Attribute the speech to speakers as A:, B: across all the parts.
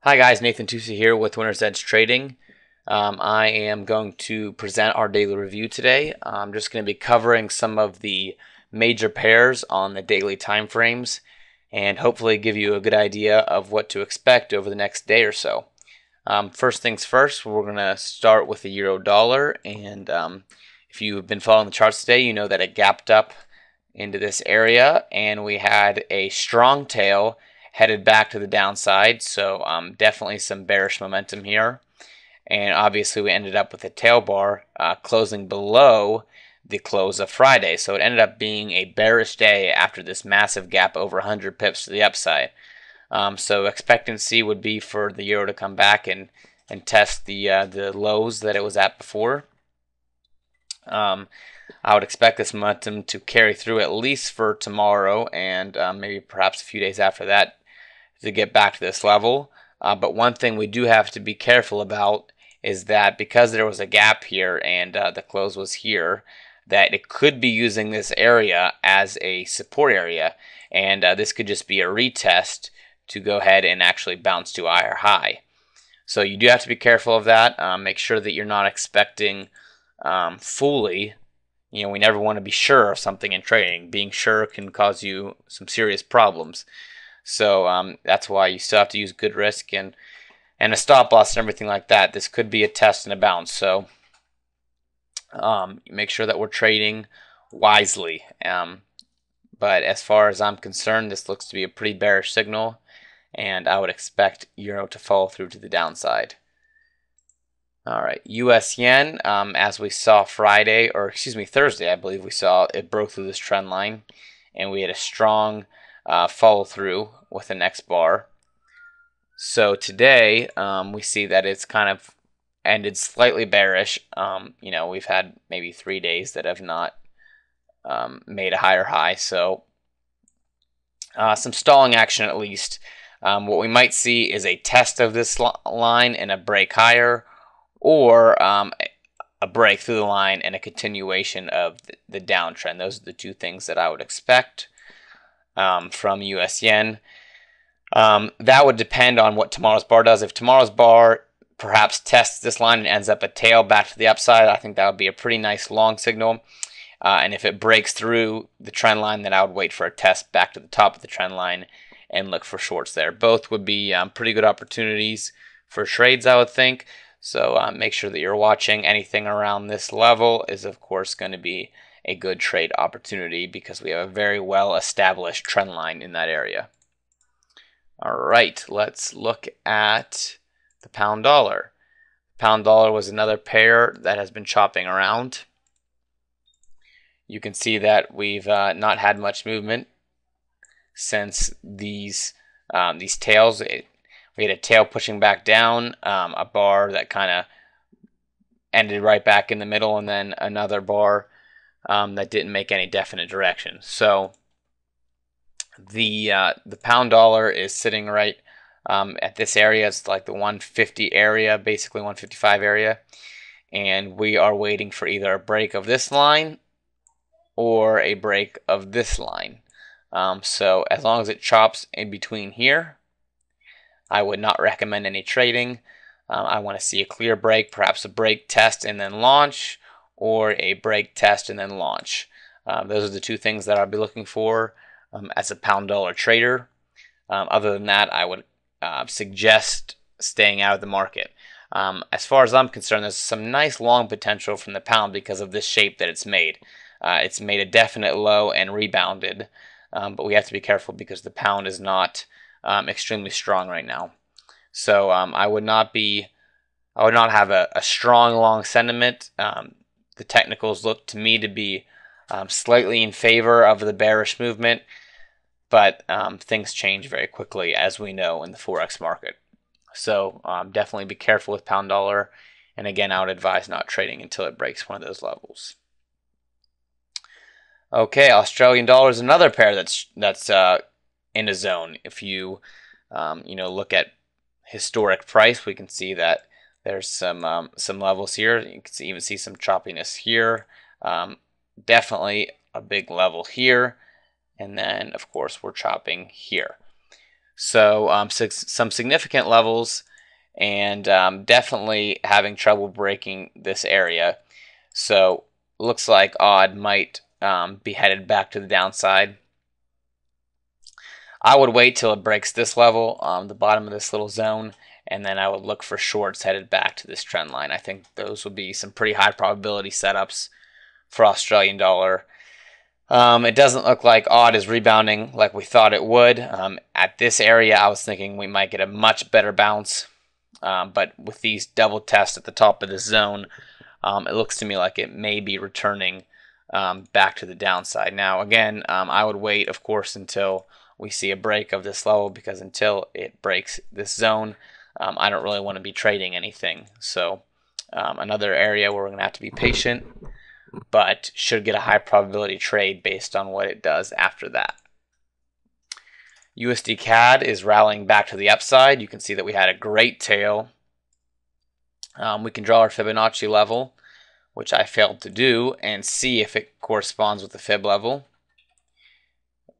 A: Hi guys, Nathan Tusi here with Winner's Edge Trading. I am going to present our daily review today. I'm just going to be covering some of the major pairs on the daily time frames and hopefully give you a good idea of what to expect over the next day or so. First things first, we're going to start with the euro dollar, and if you've been following the charts today, you know that it gapped up into this area and we had a strong tail headed back to the downside, so definitely some bearish momentum here. And obviously we ended up with a tail bar closing below the close of Friday, so it ended up being a bearish day after this massive gap over 100 pips to the upside. So expectancy would be for the euro to come back and test the lows that it was at before. I would expect this momentum to carry through at least for tomorrow and maybe perhaps a few days after that to get back to this level. But one thing we do have to be careful about is that because there was a gap here and the close was here, that it could be using this area as a support area, and this could just be a retest to go ahead and actually bounce to a higher high. So you do have to be careful of that. Make sure that you're not expecting fully. You know, we never want to be sure of something in trading. Being sure can cause you some serious problems. So that's why you still have to use good risk and a stop loss and everything like that. This could be a test and a bounce. So make sure that we're trading wisely. But as far as I'm concerned, this looks to be a pretty bearish signal, and I would expect euro to follow through to the downside. All right, US yen, as we saw Thursday, I believe we saw it broke through this trend line, and we had a strong follow through with the next bar. So today we see that it's kind of ended slightly bearish. You know, we've had maybe 3 days that have not made a higher high, so some stalling action at least. What we might see is a test of this line and a break higher, or a break through the line and a continuation of the downtrend. Those are the two things that I would expect from US yen. That would depend on what tomorrow's bar does. If tomorrow's bar perhaps tests this line and ends up a tail back to the upside, I think that would be a pretty nice long signal. And if it breaks through the trend line, then I would wait for a test back to the top of the trend line and look for shorts there. Both would be pretty good opportunities for trades, I would think. So make sure that you're watching. Anything around this level is, of course, going to be a good trade opportunity because we have a very well established trend line in that area. All right, let's look at the pound dollar. Pound dollar was another pair that has been chopping around. You can see that we've not had much movement since these tails. We had a tail pushing back down, a bar that kind of ended right back in the middle, and then another bar that didn't make any definite direction. So the pound dollar is sitting right at this area. It's like the 150 area, basically 155 area, and we are waiting for either a break of this line or a break of this line. So as long as it chops in between here, I would not recommend any trading. I want to see a clear break, perhaps a break test and then launch, or a break test and then launch. Those are the two things that I'll be looking for as a pound dollar trader. Other than that, I would suggest staying out of the market. As far as I'm concerned, there's some nice long potential from the pound because of this shape that it's made. It's made a definite low and rebounded, but we have to be careful because the pound is not extremely strong right now. So I would not have a strong long sentiment. The technicals look to me to be slightly in favor of the bearish movement, but things change very quickly, as we know, in the Forex market. So definitely be careful with pound dollar, and again, I would advise not trading until it breaks one of those levels. Okay, Australian dollar is another pair that's in a zone. If you look at historic price, we can see that there's some levels here. You can even see some choppiness here. Definitely a big level here, and then of course we're chopping here. So some significant levels, and definitely having trouble breaking this area. So looks like AUD might be headed back to the downside. I would wait till it breaks this level, the bottom of this little zone, and then I would look for shorts headed back to this trend line. I think those would be some pretty high probability setups for Australian dollar. It doesn't look like AUD is rebounding like we thought it would. At this area, I was thinking we might get a much better bounce, but with these double tests at the top of this zone, it looks to me like it may be returning back to the downside. Now, again, I would wait, of course, until we see a break of this level, because until it breaks this zone, I don't really want to be trading anything. So another area where we're going to have to be patient, but should get a high probability trade based on what it does after that. USDCAD is rallying back to the upside. You can see that we had a great tail. We can draw our Fibonacci level, which I failed to do, and see if it corresponds with the fib level.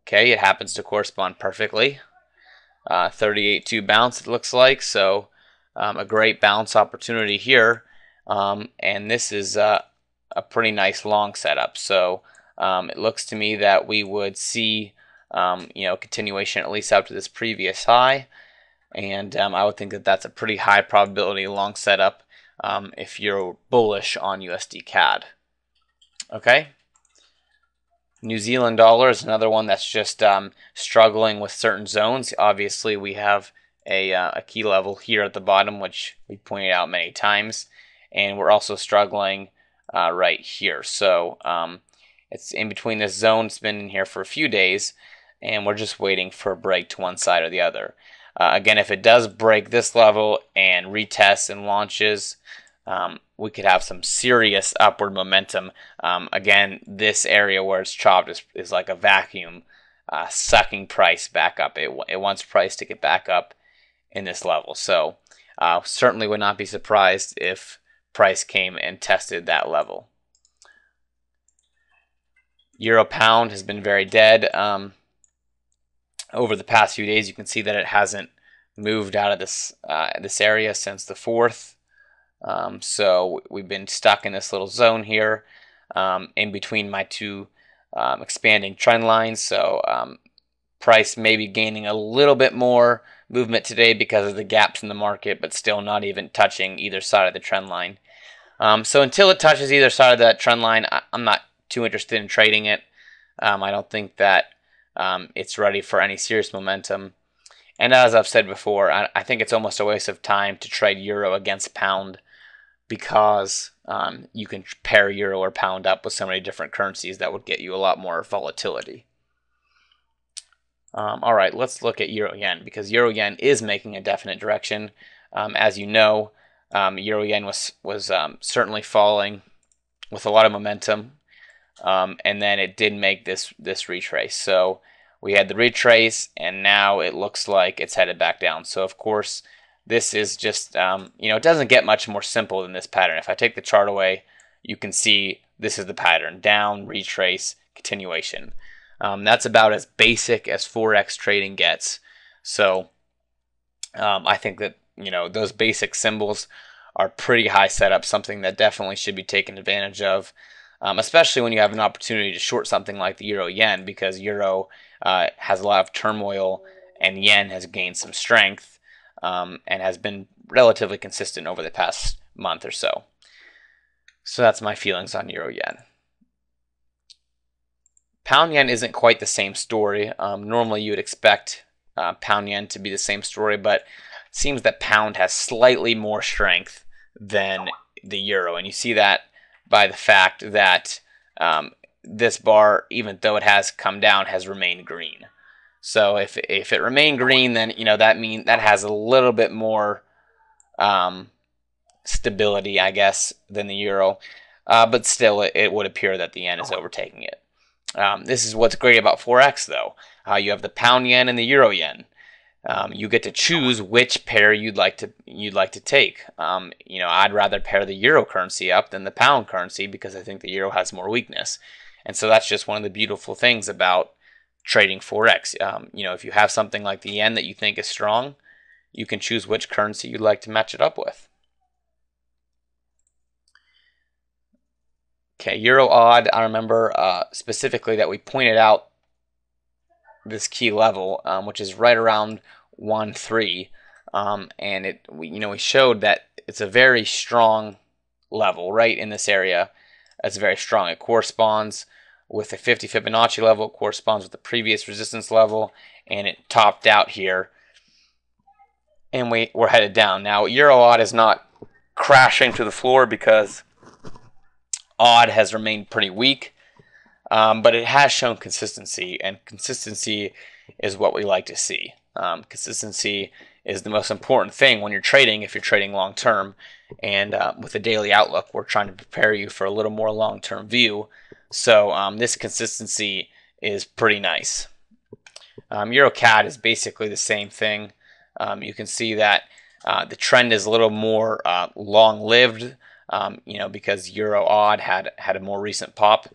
A: Okay, it happens to correspond perfectly. 38.2 bounce, it looks like, so a great bounce opportunity here. And this is a pretty nice long setup. So it looks to me that we would see continuation at least up to this previous high. And I would think that that's a pretty high probability long setup if you're bullish on USD CAD. Okay. New Zealand dollar is another one that's just struggling with certain zones. Obviously, we have a key level here at the bottom, which we pointed out many times, and we're also struggling right here. So it's in between this zone. It's been in here for a few days, and we're just waiting for a break to one side or the other. Again, if it does break this level and retests and launches, we could have some serious upward momentum. Again, this area where it's chopped is like a vacuum sucking price back up. It wants price to get back up in this level. So certainly would not be surprised if price came and tested that level. Euro pound has been very dead. Over the past few days, you can see that it hasn't moved out of this area since the 4th. So we've been stuck in this little zone here in between my two expanding trend lines. So price may be gaining a little bit more movement today because of the gaps in the market, but still not even touching either side of the trend line. So until it touches either side of that trend line, I'm not too interested in trading it. I don't think that it's ready for any serious momentum. And as I've said before, I think it's almost a waste of time to trade euro against pound, because you can pair euro or pound up with so many different currencies that would get you a lot more volatility. All right, let's look at euro yen, because euro yen is making a definite direction. As you know, euro yen was certainly falling with a lot of momentum, and then it did make this retrace. So we had the retrace, and now it looks like it's headed back down. So of course, this is just, it doesn't get much more simple than this pattern. If I take the chart away, you can see this is the pattern: down, retrace, continuation. That's about as basic as Forex trading gets. So I think that, those basic symbols are pretty high setup, something that definitely should be taken advantage of, especially when you have an opportunity to short something like the euro yen, because euro has a lot of turmoil and yen has gained some strength. And has been relatively consistent over the past month or so. So that's my feelings on euro yen. Pound yen isn't quite the same story. Normally you would expect pound yen to be the same story, but it seems that pound has slightly more strength than the euro. And you see that by the fact that this bar, even though it has come down, has remained green. So if it remained green, then that has a little bit more stability, I guess, than the euro. But still, it would appear that the yen is overtaking it. This is what's great about Forex, though. You have the pound yen and the euro yen. You get to choose which pair you'd like to take. I'd rather pair the euro currency up than the pound currency, because I think the euro has more weakness. And so that's just one of the beautiful things about trading Forex. If you have something like the yen that you think is strong, you can choose which currency you'd like to match it up with. Okay, EURAUD, I remember specifically that we pointed out this key level, which is right around 1.3, and we showed that it's a very strong level right in this area. It's very strong. It corresponds with the 50 Fibonacci level, it corresponds with the previous resistance level, and it topped out here, and we're headed down. Now, EURAUD is not crashing to the floor because AUD has remained pretty weak, but it has shown consistency, and consistency is what we like to see. Consistency is the most important thing when you're trading, if you're trading long term. And with a daily outlook, we're trying to prepare you for a little more long-term view. So this consistency is pretty nice. EUROCAD is basically the same thing. You can see that the trend is a little more long-lived, because EURAUD had a more recent pop.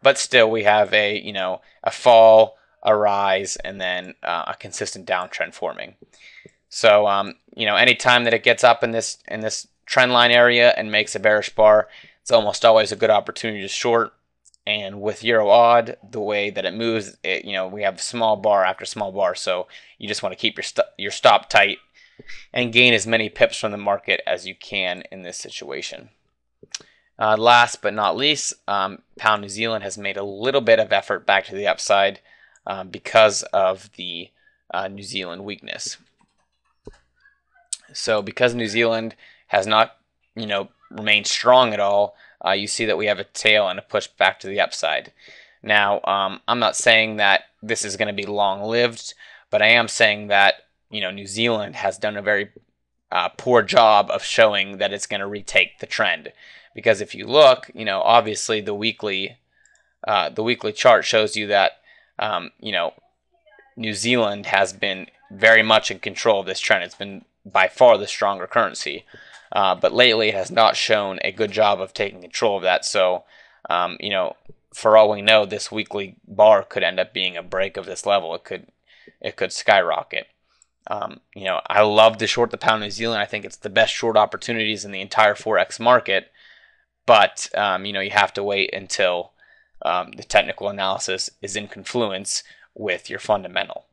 A: But still, we have a fall, a rise, and then a consistent downtrend forming. So any time that it gets up in this trend line area and makes a bearish bar, it's almost always a good opportunity to short. And with EURAUD, the way that it moves, we have small bar after small bar, so you just want to keep your stop tight and gain as many pips from the market as you can in this situation. Last but not least, Pound New Zealand has made a little bit of effort back to the upside because of the New Zealand weakness. So because New Zealand has not, remained strong at all, you see that we have a tail and a push back to the upside. Now, I'm not saying that this is going to be long-lived, but I am saying that, New Zealand has done a very poor job of showing that it's going to retake the trend. Because if you look, obviously the weekly chart shows you that, New Zealand has been very much in control of this trend. It's been by far the stronger currency. But lately it has not shown a good job of taking control of that. So, for all we know, this weekly bar could end up being a break of this level. It could skyrocket. I love to short the Pound New Zealand. I think it's the best short opportunities in the entire Forex market. But, you have to wait until the technical analysis is in confluence with your fundamental.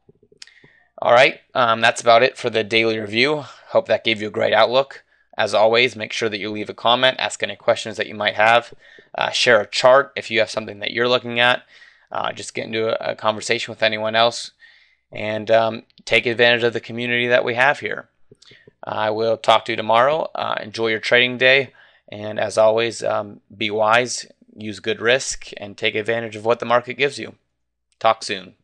A: All right, that's about it for the daily review. Hope that gave you a great outlook. As always, make sure that you leave a comment, ask any questions that you might have. Share a chart if you have something that you're looking at. Just get into a conversation with anyone else. And take advantage of the community that we have here. I will talk to you tomorrow. Enjoy your trading day. And as always, be wise, use good risk, and take advantage of what the market gives you. Talk soon.